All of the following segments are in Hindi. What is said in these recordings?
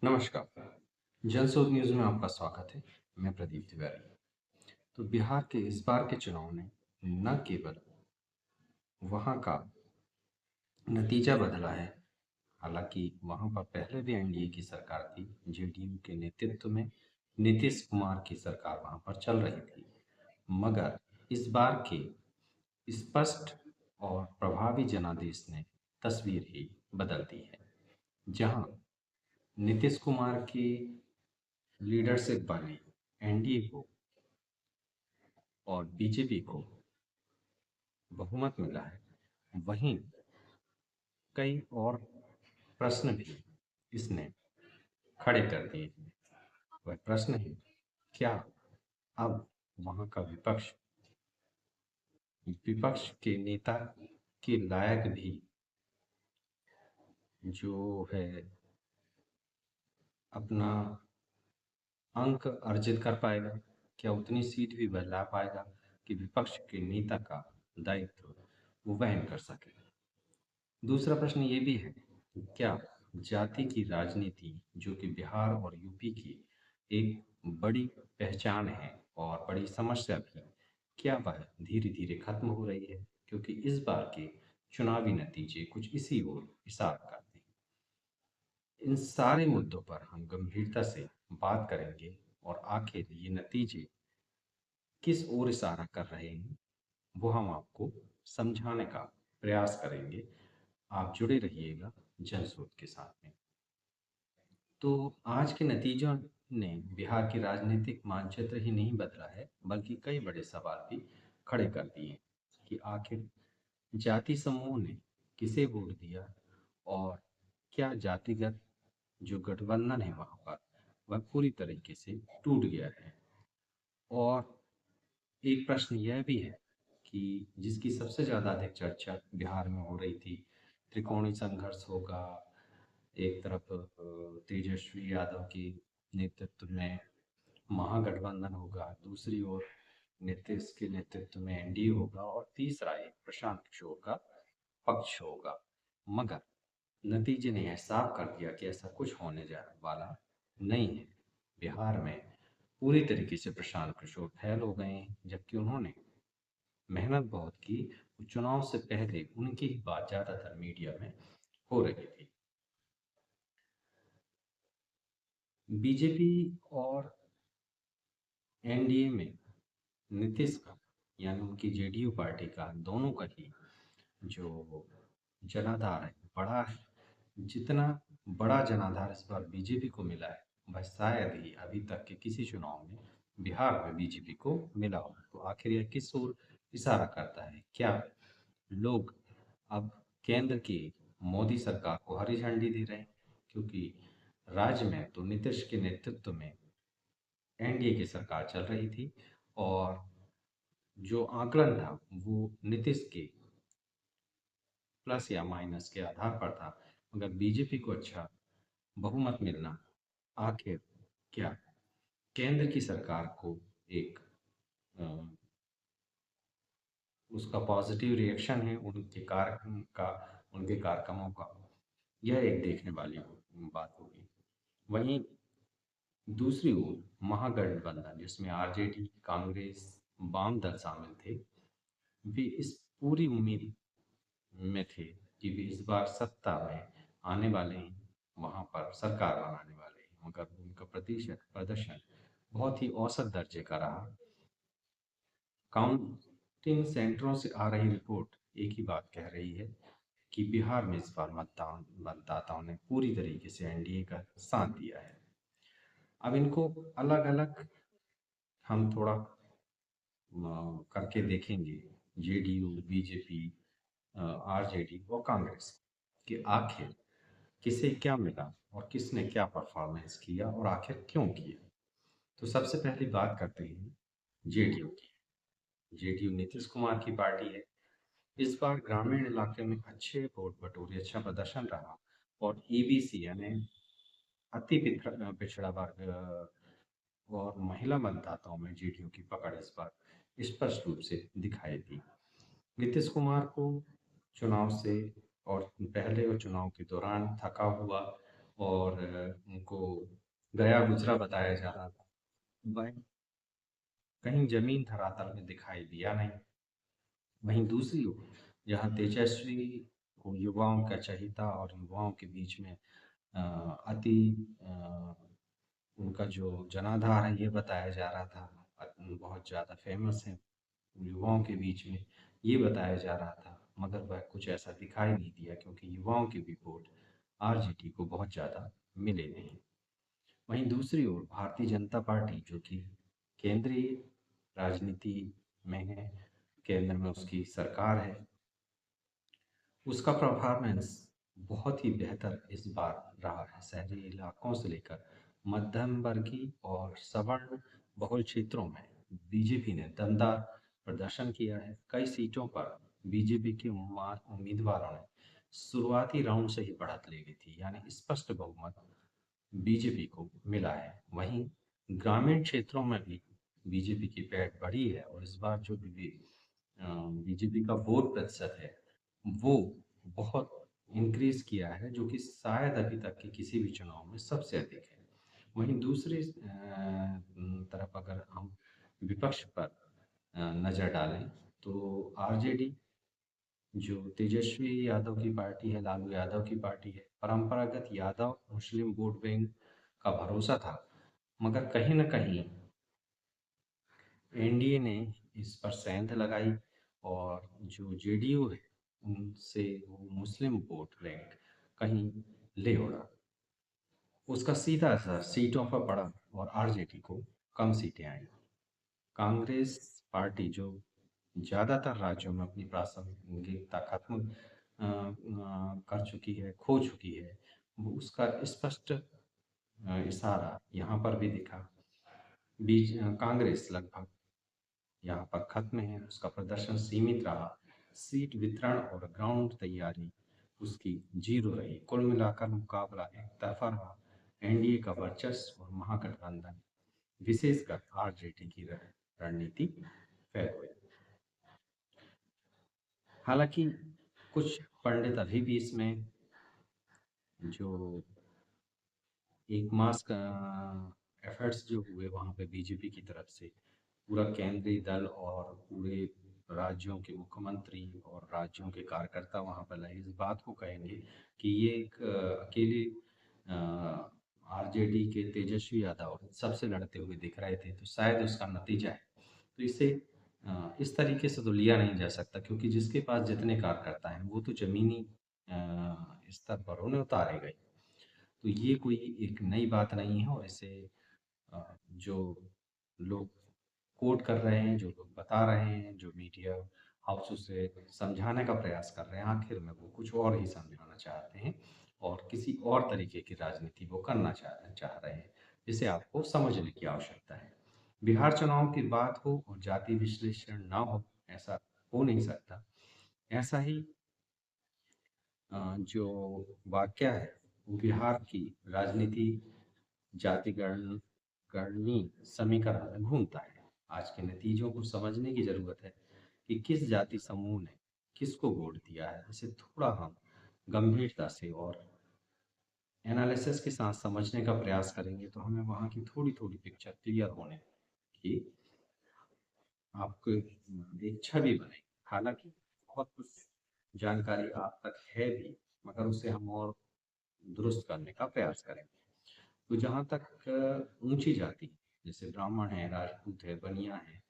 नमस्कार। जनशोध न्यूज़ में आपका स्वागत है। मैं प्रदीप तिवारी। तो बिहार के इस बार के चुनाव ने न केवल वहाँ का नतीजा बदला है, हालांकि वहाँ पर पहले भी एनडीए की सरकार थी, जेडीयू के नेतृत्व में नीतीश कुमार की सरकार वहाँ पर चल रही थी। मगर इस बार के स्पष्ट और प्रभावी जनादेश ने तस्वीर ही बदल दी है, जहाँ नीतीश कुमार की लीडरशिप वाली एनडीए को और बीजेपी को बहुमत मिला है। वहीं कई और प्रश्न भी इसने खड़े कर दिए हैं। वह प्रश्न है, क्या अब वहाँ का विपक्ष विपक्ष के नेता के लायक भी जो है अपना अंक अर्जित कर पाएगा? क्या उतनी सीट भी वह ला पाएगा कि विपक्ष के नेता का दायित्व वो वहन कर सके? दूसरा प्रश्न ये भी है, क्या जाति की राजनीति जो कि बिहार और यूपी की एक बड़ी पहचान है और बड़ी समस्या भी, क्या वह धीरे धीरे खत्म हो रही है? क्योंकि इस बार के चुनावी नतीजे कुछ इसी ओर इशारा करते हैं। इन सारे मुद्दों पर हम गंभीरता से बात करेंगे और आखिर ये नतीजे किस ओर इशारा कर रहे हैं वो हम आपको समझाने का प्रयास करेंगे। आप जुड़े रहिएगा जनस्रोत के साथ में। तो आज के नतीजों ने बिहार के राजनीतिक मानचित्र ही नहीं बदला है, बल्कि कई बड़े सवाल भी खड़े कर दिए कि आखिर जाति समूह ने किसे वोट दिया और क्या जातिगत जो गठबंधन है वहाँ पर वह पूरी तरीके से टूट गया है। और एक प्रश्न यह भी है कि जिसकी सबसे ज़्यादा अधिक चर्चा बिहार में हो रही थी, त्रिकोणीय संघर्ष होगा, एक तरफ तेजस्वी यादव की नेतृत्व में महागठबंधन होगा, दूसरी ओर नीतीश के नेतृत्व में एनडीए होगा और तीसरा एक प्रशांत किशोर का पक्ष होगा। मगर नतीजे ने यह साफ कर दिया कि ऐसा कुछ होने जा वाला नहीं है। बिहार में पूरी तरीके से प्रशांत किशोर फैल हो गए हैं, जबकि उन्होंने मेहनत बहुत की। चुनाव से पहले उनकी ही बात ज़्यादातर मीडिया में हो रही थी। बीजेपी और एनडीए में नीतीश का यानी उनकी जेडीयू पार्टी का दोनों का ही जो जनाधार है बड़ा है। जितना बड़ा जनाधार इस बार बीजेपी को मिला है वह शायद ही अभी तक के किसी चुनाव में बिहार में बीजेपी को मिला हो। तो आखिर यह किस ओर इशारा करता है? क्या लोग अब केंद्र की मोदी सरकार को हरी झंडी दे रहे हैं? क्योंकि राज्य में तो नीतीश के नेतृत्व में एनडीए की सरकार चल रही थी और जो आकलन था वो नीतीश के प्लस या माइनस के आधार पर था। मगर बीजेपी को अच्छा बहुमत मिलना आखिर क्या केंद्र की सरकार को एक अ, उसका पॉजिटिव रिएक्शन है उनके कार्य का, उनके कार्यक्रमों का? यह एक देखने वाली बात होगी। वहीं दूसरी ओर महागठबंधन जिसमें आरजेडी, कांग्रेस, वाम दल शामिल थे, वे इस पूरी उम्मीद में थे कि वे इस बार सत्ता में आने वाले हैं, वहाँ पर सरकार बनाने वाले हैं। मगर उनका प्रतिशत प्रदर्शन बहुत ही औसत दर्जे का रहा। काउंटिंग सेंटरों से आ रही रिपोर्ट एक ही बात कह रही है कि बिहार में इस बार मतदाताओं ने पूरी तरीके से एनडीए का साथ दिया है। अब इनको अलग अलग हम थोड़ा करके देखेंगे, जेडीयू, बीजेपी, आरजेडी और कांग्रेस, कि आखिर किसे क्या मिला और किसने क्या परफॉर्मेंस किया और आखिर क्यों किया। तो सबसे पहली बात करते हैं जेडीयू की। जेडीयू नीतीश कुमार की पार्टी है। इस बार ग्रामीण इलाके में अच्छे वोट बटोरे, अच्छा प्रदर्शन रहा और ईबीसी यानी अति पिछड़ा वर्ग और महिला मतदाताओं में जेडीयू की पकड़ इस बार स्पष्ट रूप से दिखाई दी। नीतीश कुमार को चुनाव से और पहले और चुनाव के दौरान थका हुआ और उनको गया गुजरा बताया जा रहा था, वह कहीं जमीन धरातल में दिखाई दिया नहीं। वहीं दूसरी ओर जहाँ तेजस्वी को युवाओं का चहेता और युवाओं के बीच में अति उनका जो जनाधार है ये बताया जा रहा था, बहुत ज़्यादा फेमस है युवाओं के बीच में, ये बताया जा रहा था, मगर वह कुछ ऐसा दिखाई नहीं दिया क्योंकि युवाओं के भी वोट आरजेडी को बहुत ज़्यादा मिले नहीं। वहीं दूसरी ओर भारतीय जनता पार्टी जो कि केंद्रीय राजनीति में है, केंद्र में उसकी सरकार है, उसका परफॉर्मेंस बहुत ही बेहतर इस बार रहा है। शहरी इलाकों से लेकर मध्यम वर्गीय और सवर्ण बहुल क्षेत्रों में बीजेपी ने दमदार प्रदर्शन किया है। कई सीटों पर बीजेपी के उम्मीदवारों ने शुरुआती राउंड से ही बढ़त ले ली थी, यानी स्पष्ट बहुमत बीजेपी को मिला है। वहीं ग्रामीण क्षेत्रों में भी बीजेपी की पैठ बढ़ी है और इस बार जो भी बीजेपी का वोट प्रतिशत है वो बहुत इंक्रीज किया है, जो कि शायद अभी तक के किसी भी चुनाव में सबसे अधिक है। वहीं दूसरी तरफ अगर हम विपक्ष पर नज़र डालें तो आरजेडी जो तेजस्वी यादव की पार्टी है, लालू यादव की पार्टी है, परंपरागत यादव मुस्लिम वोट बैंक का भरोसा था, मगर कहीं न कहीं एनडीए ने इस पर सेंध लगाई और जो जेडीयू है उनसे वो मुस्लिम वोट बैंक कहीं ले उड़ा। उसका सीधा असर सीटों पर पड़ा और आरजेडी को कम सीटें आई। कांग्रेस पार्टी जो ज़्यादातर राज्यों में अपनी प्रासंगिकता खत्म कर चुकी है, खो चुकी है, वो उसका स्पष्ट इशारा यहाँ पर भी दिखा। कांग्रेस लगभग यहाँ पर खत्म है, उसका प्रदर्शन सीमित रहा, सीट वितरण और ग्राउंड तैयारी उसकी जीरो रही। कुल मिलाकर मुकाबला एक तरफा रहा। एनडीए का वर्चस्व और महागठबंधन विशेषकर आरजेडी की रणनीति फेल हुई। हालांकि कुछ पंडित अभी भी इसमें जो एक मास का एफर्ट्स जो हुए वहाँ पे बीजेपी की तरफ से पूरा केंद्रीय दल और पूरे राज्यों के मुख्यमंत्री और राज्यों के कार्यकर्ता वहाँ पर लगे, इस बात को कहेंगे कि ये एक अकेले आरजेडी के तेजस्वी यादव सबसे लड़ते हुए दिख रहे थे, तो शायद उसका नतीजा है। तो इसे इस तरीके से तो लिया नहीं जा सकता क्योंकि जिसके पास जितने कार्यकर्ता हैं वो तो जमीनी स्तर पर उन्हें उतारे गए। तो ये कोई एक नई बात नहीं है और इसे जो लोग कोट कर रहे हैं, जो लोग बता रहे हैं, जो मीडिया हाउस उसे समझाने का प्रयास कर रहे हैं, आखिर में वो कुछ और ही समझाना चाहते हैं और किसी और तरीके की राजनीति वो करना चाह रहे हैं, जिसे आपको समझने की आवश्यकता है। बिहार चुनाव की बात हो और जाति विश्लेषण ना हो, ऐसा हो नहीं सकता। ऐसा ही जो वाकया है वो बिहार की राजनीति जातिगणनी समीकरण में घूमता है। आज के नतीजों को समझने की जरूरत है कि किस जाति समूह ने किसको वोट दिया है। इसे थोड़ा हम गंभीरता से और एनालिसिस के साथ समझने का प्रयास करेंगे तो हमें वहाँ की थोड़ी थोड़ी पिक्चर क्लियर होने की आपको एक छवि बनेगी। हालांकि बहुत कुछ जानकारी आप तक है भी, मगर उसे हम और दुरुस्त करने का प्रयास करेंगे। तो जहाँ तक ऊंची जाति जैसे ब्राह्मण है, राजपूत है, बनिया है,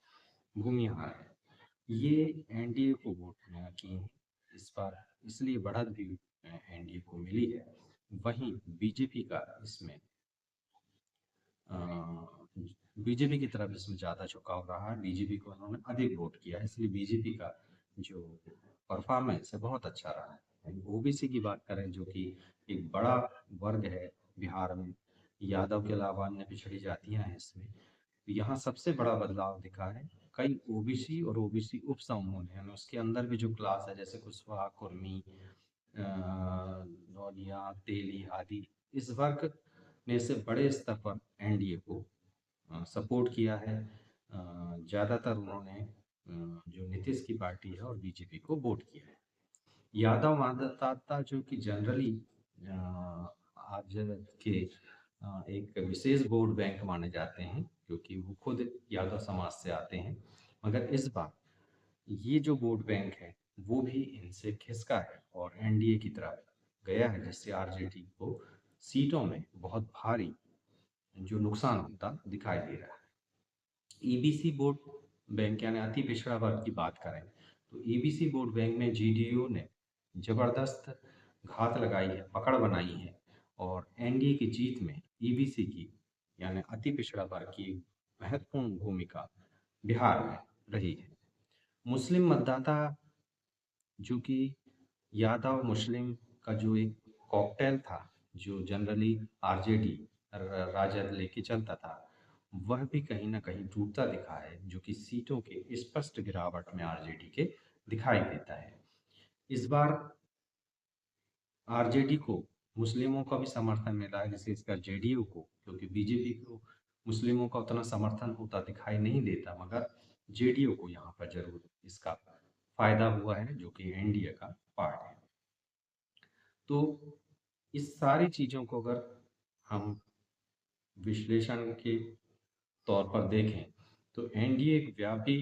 भूमिहार है, ये एनडीए को वोट किए हैं इस बार, इसलिए बढ़त भी एनडीए को मिली है। वहीं बीजेपी का इसमें बीजेपी की तरफ इसमें ज़्यादा झुकाव रहा है। बीजेपी को उन्होंने अधिक वोट किया है, इसलिए बीजेपी का जो परफॉर्मेंस है बहुत अच्छा रहा है। ओबीसी की बात करें जो कि एक बड़ा वर्ग है बिहार में, यादव के अलावा अन्य पिछड़ी जातियां हैं इसमें, तो यहाँ सबसे बड़ा बदलाव दिखा है। कई ओबीसी और ओबीसी उप समूह हैं, उसके अंदर भी जो क्लास है जैसे कुशवाहा, कुर्मी, नौलिया, तेली आदि, इस वर्ग ने से बड़े स्तर पर एनडीए को सपोर्ट किया है। ज़्यादातर उन्होंने जो नीतीश की पार्टी है और बीजेपी को वोट किया है। यादव मतदाता जो कि जनरली आरजेडी के एक विशेष वोट बैंक माने जाते हैं, क्योंकि वो खुद यादव समाज से आते हैं। मगर इस बार ये जो वोट बैंक है वो भी इनसे खिसका है और एनडीए की तरफ गया है, जिससे आरजेडी को सीटों में बहुत भारी जो नुकसान होता दिखाई दे रहा है। ईबीसी वोट बैंक यानी अति पिछड़ा वर्ग की बात करें तो ईबीसी वोट बैंक में जेडीयू ने जबरदस्त घात लगाई है, पकड़ बनाई है और एनडीए की जीत में ईबीसी की यानी अति पिछड़ा वर्ग की महत्वपूर्ण भूमिका बिहार में रही है। मुस्लिम मतदाता जो कि यादव मुस्लिम का जो एक कॉकटेल था, जो जनरली आरजेडी राजद लेके चलता था, वह भी कहीं ना कहीं टूटता दिखा है, जो कि सीटों के स्पष्ट गिरावट में आरजेडी के दिखाई देता है। इस बार आरजेडी को मुस्लिमों का भी समर्थन मिला है, विशेषकर जेडीयू को, क्योंकि बीजेपी को मुस्लिमों का उतना समर्थन होता दिखाई नहीं देता, मगर जेडीयू को यहाँ पर जरूर इसका फायदा हुआ है, जो कि एनडीए का पार्ट है। तो इस सारी चीज़ों को अगर हम विश्लेषण के तौर पर देखें तो एनडीए एक व्यापी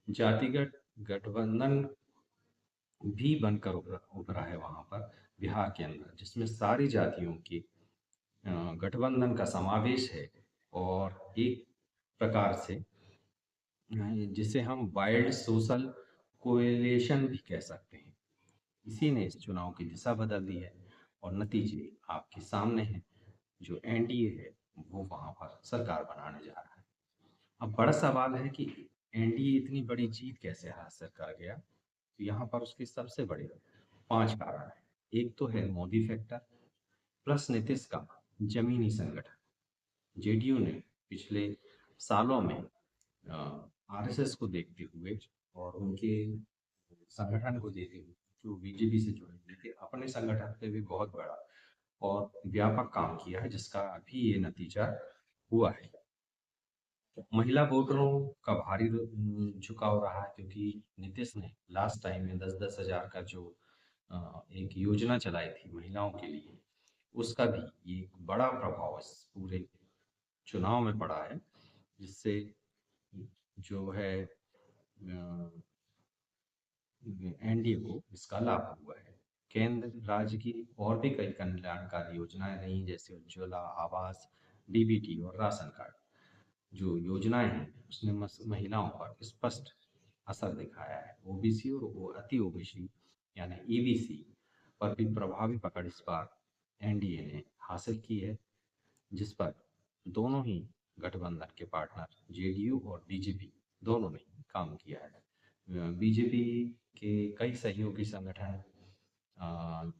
जातिगत गठबंधन भी बनकर उभरा है वहाँ पर बिहार के अंदर, जिसमें सारी जातियों की गठबंधन का समावेश है और एक प्रकार से जिसे हम वाइल्ड सोशल कोएलिशन भी कह सकते हैं। इसी ने इस चुनाव की दिशा बदल दी है और नतीजे आपके सामने हैं। जो एनडीए है वो वहाँ पर सरकार बनाने जा रहा है। अब बड़ा सवाल है कि एनडीए इतनी बड़ी जीत कैसे हासिल कर गया। तो यहाँ पर उसके सबसे बड़े 5 कारण हैं। एक तो है मोदी फैक्टर प्लस नीतीश का जमीनी संगठन। जेडीयू ने पिछले सालों में आरएसएस को देखते हुए और उनके संगठन को देखते हुए जो बीजेपी से जुड़े हुए थे, अपने संगठन पे भी बहुत बड़ा और व्यापक काम किया है, जिसका भी ये नतीजा हुआ है। महिला वोटरों का भारी झुकाव रहा है, क्योंकि नीतीश ने लास्ट टाइम में 10-10 हजार का जो एक योजना चलाई थी महिलाओं के लिए, उसका भी एक बड़ा प्रभाव इस पूरे चुनाव में पड़ा है, जिससे जो है एनडीए को इसका लाभ हुआ है। केंद्र राज्य की और भी कई कल्याणकारी योजनाएं रही, जैसे उज्ज्वला आवास, डीबीटी और राशन कार्ड। जो योजनाएं हैं उसने महिलाओं पर स्पष्ट असर दिखाया है। ओबीसी और अति ओबीसी यानी ईबीसी पर भी प्रभावी पकड़ इस बार एनडीए ने हासिल की है, जिस पर दोनों ही गठबंधन के पार्टनर जेडीयू और बीजेपी दोनों ने काम किया है। बीजेपी के कई सहयोगी संगठन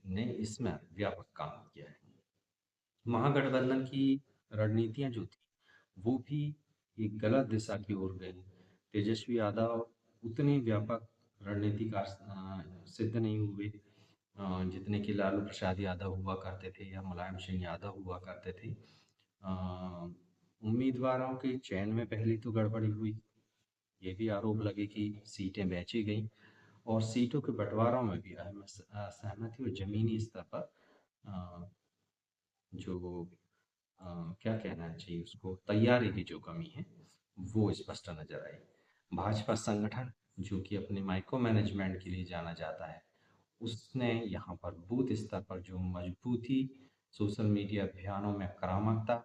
ने इसमें व्यापक काम किया है। महागठबंधन की रणनीतियां जो थी वो भी एक गलत दिशा की ओर गई। तेजस्वी यादव उतने व्यापक रणनीतिकार सिद्ध नहीं हुए जितने कि लालू प्रसाद यादव हुआ करते थे या मुलायम सिंह यादव हुआ करते थे। उम्मीदवारों के चयन में पहली तो गड़बड़ी हुई, ये भी आरोप लगे कि सीटें बेची गई और सीटों के बंटवारों में भी असहमति और जमीनी स्तर पर जो क्या कहना चाहिए उसको, तैयारी की जो कमी है वो स्पष्ट नजर आई। भाजपा संगठन जो कि अपने माइक्रो मैनेजमेंट के लिए जाना जाता है, उसने यहाँ पर बूथ स्तर पर जो मजबूती, सोशल मीडिया अभियानों में आक्रामकता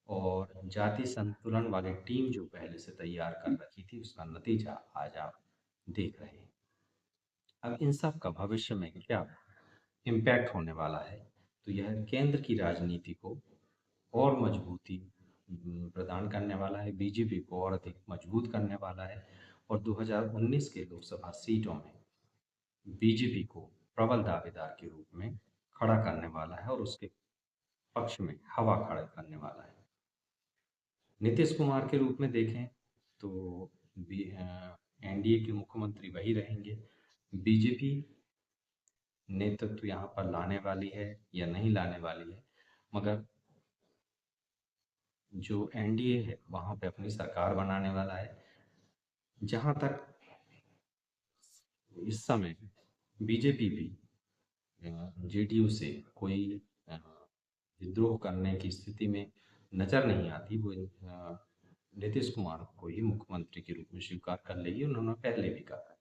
और जाति संतुलन वाली टीम जो पहले से तैयार कर रखी थी, उसका नतीजा आज आप देख रहे हैं। अब इन सब का भविष्य में क्या इम्पैक्ट होने वाला है, तो यह केंद्र की राजनीति को और मजबूती प्रदान करने वाला है, बीजेपी को और अधिक मजबूत करने वाला है और 2019 के लोकसभा सीटों में बीजेपी को प्रबल दावेदार के रूप में खड़ा करने वाला है और उसके पक्ष में हवा खड़ा करने वाला है। नीतीश कुमार के रूप में देखें तो एनडीए के मुख्यमंत्री वही रहेंगे। बीजेपी नेतृत्व यहाँ पर लाने वाली है या नहीं लाने वाली है, मगर जो एनडीए है वहाँ पे अपनी सरकार बनाने वाला है। जहाँ तक इस समय बीजेपी भी जेडीयू से कोई विद्रोह करने की स्थिति में नज़र नहीं आती, वो नीतीश कुमार को ही मुख्यमंत्री के रूप में स्वीकार कर लेगी, उन्होंने पहले भी कहा है।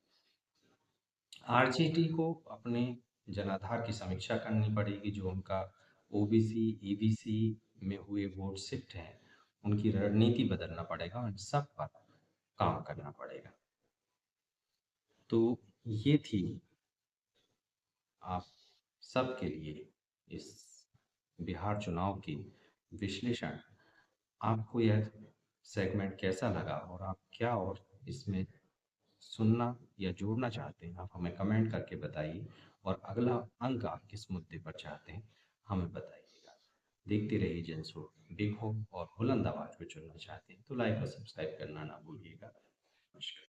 आरजेडी को अपने जनाधार की समीक्षा करनी पड़ेगी, जो उनका ओबीसी, ईबीसी में हुए वोट शिफ्ट हैं, उनकी रणनीति बदलना पड़ेगा, उन सब पर काम करना पड़ेगा। तो ये थी आप सबके लिए इस बिहार चुनाव की विश्लेषण। आपको यह सेगमेंट कैसा लगा और आप क्या और इसमें सुनना या जोड़ना चाहते हैं, आप हमें कमेंट करके बताइए। और अगला अंक आप किस मुद्दे पर चाहते हैं, हमें बताइएगा। देखते रहिए जनसो बिग होम, और बुलंद आवाज को चुनना चाहते हैं तो लाइक और सब्सक्राइब करना ना भूलिएगा। नमस्कार।